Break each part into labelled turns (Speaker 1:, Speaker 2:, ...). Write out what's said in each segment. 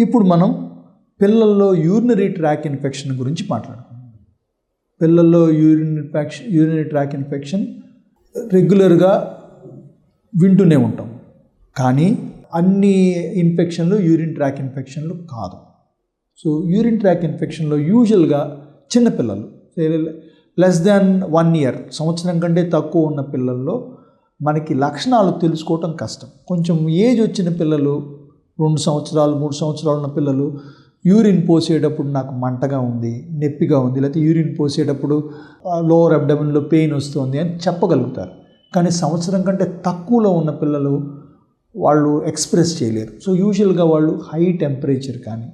Speaker 1: ఇప్పుడు మనం పిల్లల్లో యూరినరీ ట్రాక్ ఇన్ఫెక్షన్ గురించి మాట్లాడుకుందాం. పిల్లల్లో యూరినరీ ట్రాక్ ఇన్ఫెక్షన్ రెగ్యులర్గా వింటూనే ఉంటాం, కానీ అన్ని ఇన్ఫెక్షన్లు యూరిన్ ట్రాక్ ఇన్ఫెక్షన్లు కాదు. సో యూరిన్ ట్రాక్ ఇన్ఫెక్షన్లో యూజువల్గా చిన్నపిల్లలు <1 year, సంవత్సరం కంటే తక్కువ ఉన్న పిల్లల్లో మనకి లక్షణాలు తెలుసుకోవటం కష్టం. కొంచెం ఏజ్ వచ్చిన పిల్లలు, 2 సంవత్సరాలు 3 సంవత్సరాలు ఉన్న పిల్లలు యూరిన్ పోసేటప్పుడు నాకు మంటగా ఉంది, నొప్పిగా ఉంది, లేకపోతే యూరిన్ పోసేటప్పుడు లోవర్ అబ్డమెన్లో పెయిన్ వస్తుంది అని చెప్పగలుగుతారు. కానీ సంవత్సరం కంటే తక్కువలో ఉన్న పిల్లలు వాళ్ళు ఎక్స్ప్రెస్ చేయలేరు. సో యూజువల్గా వాళ్ళు హై టెంపరేచర్ కానీ,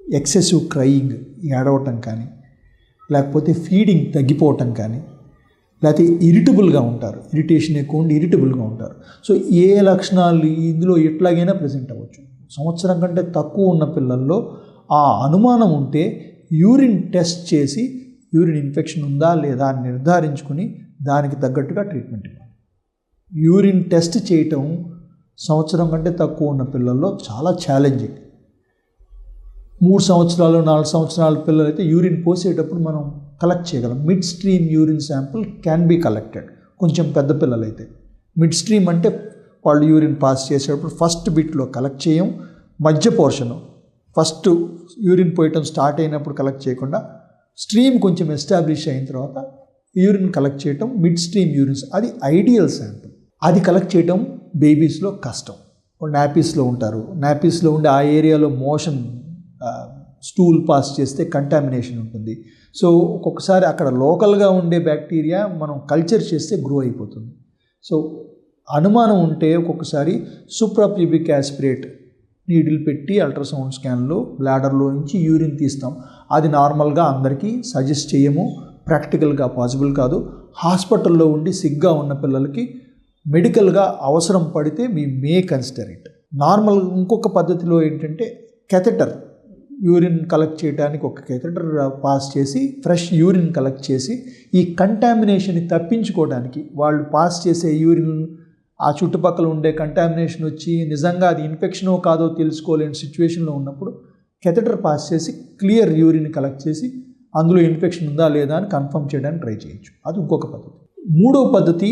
Speaker 1: ఎక్సెసివ్ క్రయింగ్, ఏడవటం కానీ, లేకపోతే ఫీడింగ్ తగ్గిపోవటం కానీ, లేకపోతే ఇరిటబుల్గా ఉంటారు, ఇరిటేషన్ ఎక్కువ ఉండి ఇరిటబుల్గా ఉంటారు. సో ఏ లక్షణాలు ఇందులో ఎట్లాగైనా ప్రజెంట్ అవ్వచ్చు. సంవత్సరం కంటే తక్కువ ఉన్న పిల్లల్లో ఆ అనుమానం ఉంటే యూరిన్ టెస్ట్ చేసి యూరిన్ ఇన్ఫెక్షన్ ఉందా లేదా అని నిర్ధారించుకుని దానికి తగ్గట్టుగా ట్రీట్మెంట్ ఇవ్వాలి. యూరిన్ టెస్ట్ చేయటం సంవత్సరం కంటే తక్కువ ఉన్న పిల్లల్లో చాలా ఛాలెంజింగ్. 3 సంవత్సరాలు 4 సంవత్సరాల పిల్లలు అయితే యూరిన్ పోసేటప్పుడు మనం కలెక్ట్ చేయగలం. Mid stream urine sample can be collected. కొంచెం పెద్ద పిల్లలు అయితే మిడ్ స్ట్రీమ్ అంటే వాళ్ళు యూరిన్ పాస్ చేసేటప్పుడు ఫస్ట్ బిట్లో కలెక్ట్ చేయం, మధ్య పోర్షను ఫస్ట్ యూరిన్ పోయటం స్టార్ట్ అయినప్పుడు కలెక్ట్ చేయకుండా స్ట్రీమ్ కొంచెం ఎస్టాబ్లిష్ అయిన తర్వాత యూరిన్ కలెక్ట్ చేయటం మిడ్ స్ట్రీమ్ యూరిన్స్, అది ఐడియల్ శాంపుల్. అది కలెక్ట్ చేయటం బేబీస్లో కష్టం. నాపీస్లో ఉంటారు, నాపీస్లో ఉండే ఆ ఏరియాలో మోషన్ స్టూల్ పాస్ చేస్తే కంటామినేషన్ ఉంటుంది. సో ఒక్కొక్కసారి అక్కడ లోకల్గా ఉండే బ్యాక్టీరియా మనం కల్చర్ చేస్తే గ్రో అయిపోతుంది. సో అనుమానం ఉంటే ఒక్కొక్కసారి సూప్రాప్యూబిక్ యాస్పిరేట్ నీడిల్ పెట్టి అల్ట్రాసౌండ్ స్కాన్లో బ్లాడర్లో నుంచి యూరిన్ తీస్తాం. అది నార్మల్గా అందరికీ సజెస్ట్ చేయము, ప్రాక్టికల్గా పాసిబుల్ కాదు. హాస్పిటల్లో ఉండి సిగ్గా ఉన్న పిల్లలకి మెడికల్గా అవసరం పడితే మీ మే కన్సిడర్ ఇట్. నార్మల్ ఇంకొక పద్ధతిలో ఏంటంటే కెథెటర్, యూరిన్ కలెక్ట్ చేయడానికి ఒక కెథెటర్ పాస్ చేసి ఫ్రెష్ యూరిన్ కలెక్ట్ చేసి ఈ కంటామినేషన్ని తప్పించుకోవడానికి వాళ్ళు పాస్ చేసే యూరిన్ ఆ చుట్టుపక్కల ఉండే కంటామినేషన్ వచ్చి నిజంగా అది ఇన్ఫెక్షనో కాదో తెలుసుకోలేని సిచ్యువేషన్లో ఉన్నప్పుడు కెథెటర్ పాస్ చేసి క్లియర్ యూరిన్ కలెక్ట్ చేసి అందులో ఇన్ఫెక్షన్ ఉందా లేదా అని కన్ఫర్మ్ చేయడానికి ట్రై చేయొచ్చు. అది ఇంకొక పద్ధతి. మూడో పద్ధతి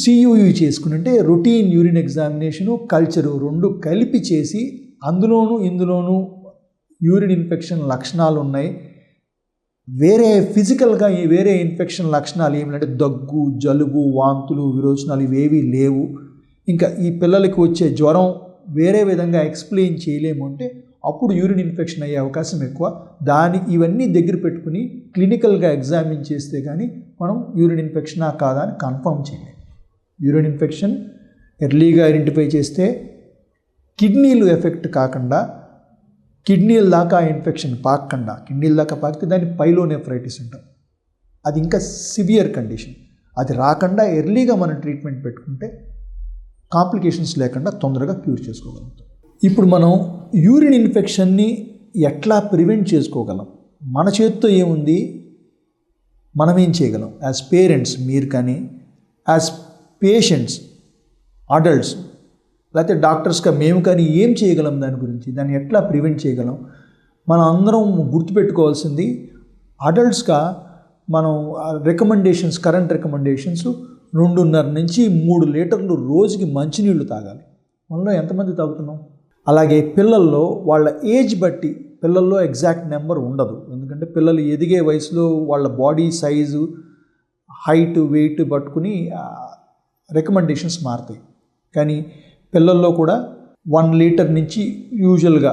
Speaker 1: సియూయు చేసుకుని, అంటే రొటీన్ యూరిన్ ఎగ్జామినేషను, కల్చరు 2 కలిపి చేసి ఇందులోనూ యూరిన్ ఇన్ఫెక్షన్ లక్షణాలు ఉన్నాయి, వేరే ఫిజికల్గా వేరే ఇన్ఫెక్షన్ లక్షణాలు ఏమిటంటే దగ్గు, జలుబు, వాంతులు, విరోచనాలు ఇవేవీ లేవు, ఇంకా ఈ పిల్లలకి వచ్చే జ్వరం వేరే విధంగా ఎక్స్ప్లెయిన్ చేయలేము అంటే అప్పుడు యూరిన్ ఇన్ఫెక్షన్ అయ్యే అవకాశం ఎక్కువ. ఇవన్నీ దగ్గర పెట్టుకుని క్లినికల్గా ఎగ్జామిన్ చేస్తే కానీ మనం యూరిన్ ఇన్ఫెక్షనా కాదా అని కన్ఫర్మ్ చేయలేము. యూరిన్ ఇన్ఫెక్షన్ ఎర్లీగా ఐడెంటిఫై చేస్తే కిడ్నీలు ఎఫెక్ట్ కాకుండా, కిడ్నీల దాకా ఇన్ఫెక్షన్ పాకకుండా, కిడ్నీల దాకా పాకితే దాన్ని పైలోనెఫ్రైటిస్ అంటాం. అది ఇంకా సివియర్ కండిషన్. అది రాకుండా ఎర్లీగా మనం ట్రీట్మెంట్ పెట్టుకుంటే కాంప్లికేషన్స్ లేకుండా తొందరగా క్యూర్ చేసుకోగలుగుతాం. ఇప్పుడు మనం యూరిన్ ఇన్ఫెక్షన్ని ఎట్లా ప్రివెంట్ చేసుకోగలం? మన చేతితో ఏముంది, మనం ఏం చేయగలం? యాజ్ పేరెంట్స్ మీరు కానీ, యాజ్ పేషెంట్స్ అడల్ట్స్ లేకపోతే డాక్టర్స్గా మేము కానీ ఏం చేయగలం? దాన్ని ఎట్లా ప్రివెంట్ చేయగలం? మనం అందరం గుర్తుపెట్టుకోవాల్సింది, అడల్ట్స్గా మనం రికమెండేషన్స్, కరెంట్ రికమెండేషన్స్ 2.5 నుంచి 3 లీటర్లు రోజుకి మంచినీళ్ళు తాగాలి. మనలో ఎంతమంది తాగుతున్నాం? అలాగే పిల్లల్లో వాళ్ళ ఏజ్ బట్టి, పిల్లల్లో ఎగ్జాక్ట్ నెంబర్ ఉండదు, ఎందుకంటే పిల్లలు ఎదిగే వయసులో వాళ్ళ బాడీ సైజు, హైట్, వెయిట్ పట్టుకుని రికమెండేషన్స్ మారుతాయి. కానీ పిల్లల్లో కూడా 1 లీటర్ నుంచి యూజువల్గా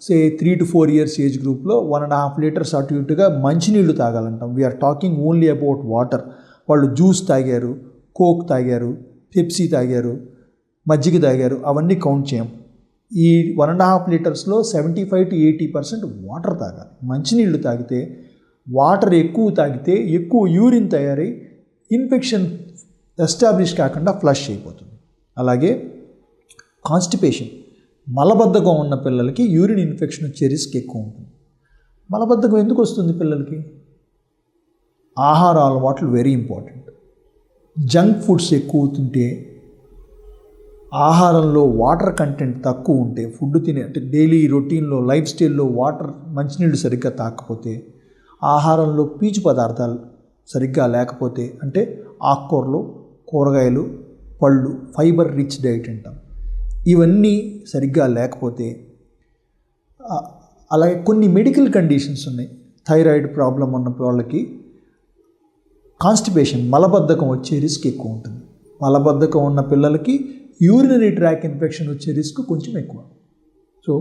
Speaker 1: 3 to 4 years ఏజ్ గ్రూప్లో 1.5 లీటర్స్ అటు ఇటుగా మంచినీళ్ళు తాగాలంటాం. We're talking only about water. వాళ్ళు జ్యూస్ తాగారు, కోక్ తాగారు, పెప్సీ తాగారు, మజ్జిగ తాగారు, అవన్నీ కౌంట్ చేయం. ఈ 1.5 లీటర్స్లో 75 to 80% వాటర్ తాగాలి. మంచినీళ్ళు తాగితే, వాటర్ ఎక్కువ తాగితే ఎక్కువ యూరిన్ తయారై ఇన్ఫెక్షన్ ఎస్టాబ్లిష్ కాకుండా ఫ్లష్ అయిపోతుంది. అలాగే కాన్స్టిపేషన్, మలబద్ధకం ఉన్న పిల్లలకి యూరిన్ ఇన్ఫెక్షన్ వచ్చే రిస్క్ ఎక్కువ ఉంటుంది. మలబద్ధకం ఎందుకు వస్తుంది పిల్లలకి? ఆహార అలవాట్లు వెరీ ఇంపార్టెంట్. జంక్ ఫుడ్స్ ఎక్కువ తింటే ఆహారంలో వాటర్ కంటెంట్ తక్కువ ఉంటే, ఫుడ్ తినే అంటే డైలీ రొటీన్లో లైఫ్ స్టైల్లో వాటర్ మంచినీళ్ళు సరిగ్గా తాకపోతే, ఆహారంలో పీచు పదార్థాలు సరిగ్గా లేకపోతే, అంటే ఆకుకూరలు, కూరగాయలు, పళ్ళు, ఫైబర్ రిచ్ డైట్ అంటాం, ఇవన్నీ సరిగ్గా లేకపోతే, అలాగే కొన్ని మెడికల్ కండిషన్స్ ఉన్నాయి. థైరాయిడ్ ప్రాబ్లం ఉన్న వాళ్ళకి కాన్స్టిపేషన్, మలబద్ధకం వచ్చే రిస్క్ ఎక్కువ ఉంటుంది. మలబద్ధకం ఉన్న పిల్లలకి యూరినరీ ట్రాక్ ఇన్ఫెక్షన్ వచ్చే రిస్క్ కొంచెం ఎక్కువ. సో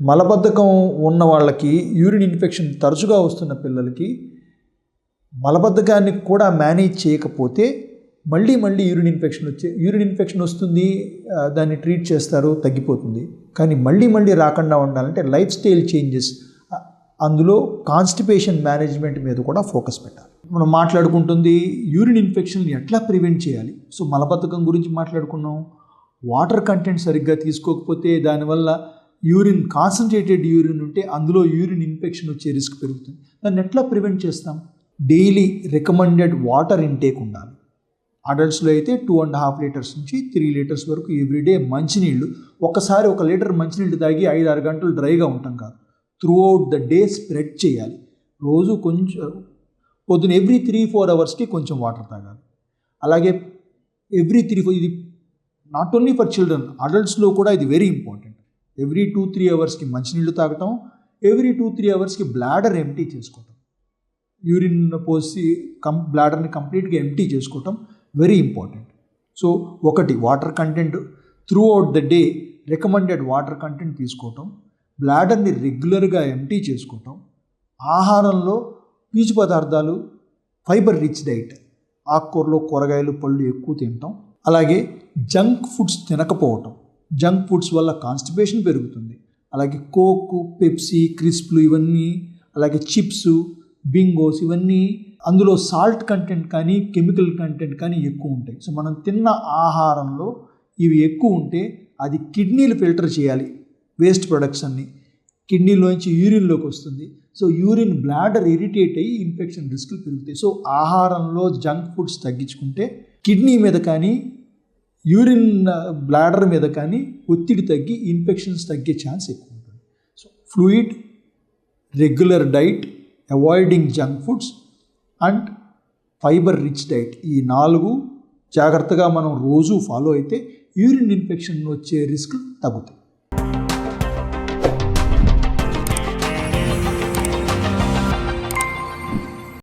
Speaker 1: మలబద్ధకం ఉన్న వాళ్ళకి, యూరిన్ ఇన్ఫెక్షన్ తరచుగా వస్తున్న పిల్లలకి మలబద్ధకాన్ని కూడా మేనేజ్ చేయకపోతే మళ్ళీ యూరిన్ ఇన్ఫెక్షన్ వస్తుంది, దాన్ని ట్రీట్ చేస్తారు, తగ్గిపోతుంది. కానీ మళ్ళీ రాకుండా ఉండాలంటే లైఫ్ స్టైల్ చేంజెస్, అందులో కాన్స్టిపేషన్ మేనేజ్మెంట్ మీద కూడా ఫోకస్ పెట్టాలి. మనం మాట్లాడుకుంటుంది యూరిన్ ఇన్ఫెక్షన్ని ఎట్లా ప్రివెంట్ చేయాలి. సో మలబద్ధకం గురించి మాట్లాడుకున్నాం. వాటర్ కంటెంట్ సరిగ్గా తీసుకోకపోతే దానివల్ల కాన్సన్ట్రేటెడ్ యూరిన్ ఉంటే అందులో యూరిన్ ఇన్ఫెక్షన్ వచ్చే రిస్క్ పెరుగుతుంది. దాన్ని ఎట్లా ప్రివెంట్ చేస్తాం? డైలీ రికమెండెడ్ వాటర్ ఇంటేక్ ఉండాలి. అడల్ట్స్లో అయితే 2.5 లీటర్స్ నుంచి 3 లీటర్స్ వరకు ఎవ్రీడే మంచినీళ్ళు. ఒకసారి 1 లీటర్ మంచినీళ్ళు తాగి 5-6 గంటలు డ్రైగా ఉంటాం కాదు, through out the day spread చేయాలి. రోజు కొంచెం పొద్దున ఎవ్రీ 3-4 అవర్స్కి కొంచెం వాటర్ తాగాలి. అలాగే ఎవ్రీ 3-4, ఇది నాట్ ఓన్లీ ఫర్ చిల్డ్రన్, అడల్ట్స్లో కూడా ఇది వెరీ ఇంపార్టెంట్. ఎవ్రీ 2-3 అవర్స్కి మంచినీళ్ళు తాగటం, ఎవ్రీ 2-3 అవర్స్కి బ్లాడర్ ఎంటీ చేసుకోవటం, యూరిన్ పోసి బ్లాడర్ని కంప్లీట్గా ఎంటీ చేసుకోవటం వెరీ ఇంపార్టెంట్. సో ఒకటి, water content through out the day recommended water content తీసుకోవటం, బ్లాడర్ని రెగ్యులర్గా ఎంటీ చేసుకోవటం, ఆహారంలో పీచు పదార్థాలు, ఫైబర్ రిచ్ డైట్, ఆకుకూరలు, కూరగాయలు, పళ్ళు ఎక్కువ తినటం, అలాగే జంక్ ఫుడ్స్ తినకపోవటం. జంక్ ఫుడ్స్ వల్ల కాన్స్టిపేషన్ పెరుగుతుంది. అలాగే కోక్, పెప్సీ, క్రిస్ప్లు ఇవన్నీ, అలాగే చిప్స్, బింగోస్, ఇవన్నీ అందులో సాల్ట్ కంటెంట్ కానీ కెమికల్ కంటెంట్ కానీ ఎక్కువ ఉంటాయి. సో మనం తిన్న ఆహారంలో ఇవి ఎక్కువ ఉంటే అది కిడ్నీలు ఫిల్టర్ చేయాలి, వేస్ట్ ప్రొడక్ట్స్ అన్నీ కిడ్నీలోంచి యూరిన్లోకి వస్తుంది. సో యూరిన్ బ్లాడర్ ఇరిటేట్ అయ్యి ఇన్ఫెక్షన్ రిస్కులు పెరుగుతాయి. సో ఆహారంలో జంక్ ఫుడ్స్ తగ్గించుకుంటే కిడ్నీ మీద కానీ యూరిన్ బ్లాడర్ మీద కానీ ఒత్తిడి తగ్గి ఇన్ఫెక్షన్స్ తగ్గే ఛాన్స్ ఎక్కువ ఉంటుంది. So fluid, regular diet, avoiding junk foods and fibre rich diet, ఈ 4 జాగ్రత్తగా మనం రోజు ఫాలో అయితే యూరిన్ ఇన్ఫెక్షన్ వచ్చే రిస్క్ తగ్గుతాయి.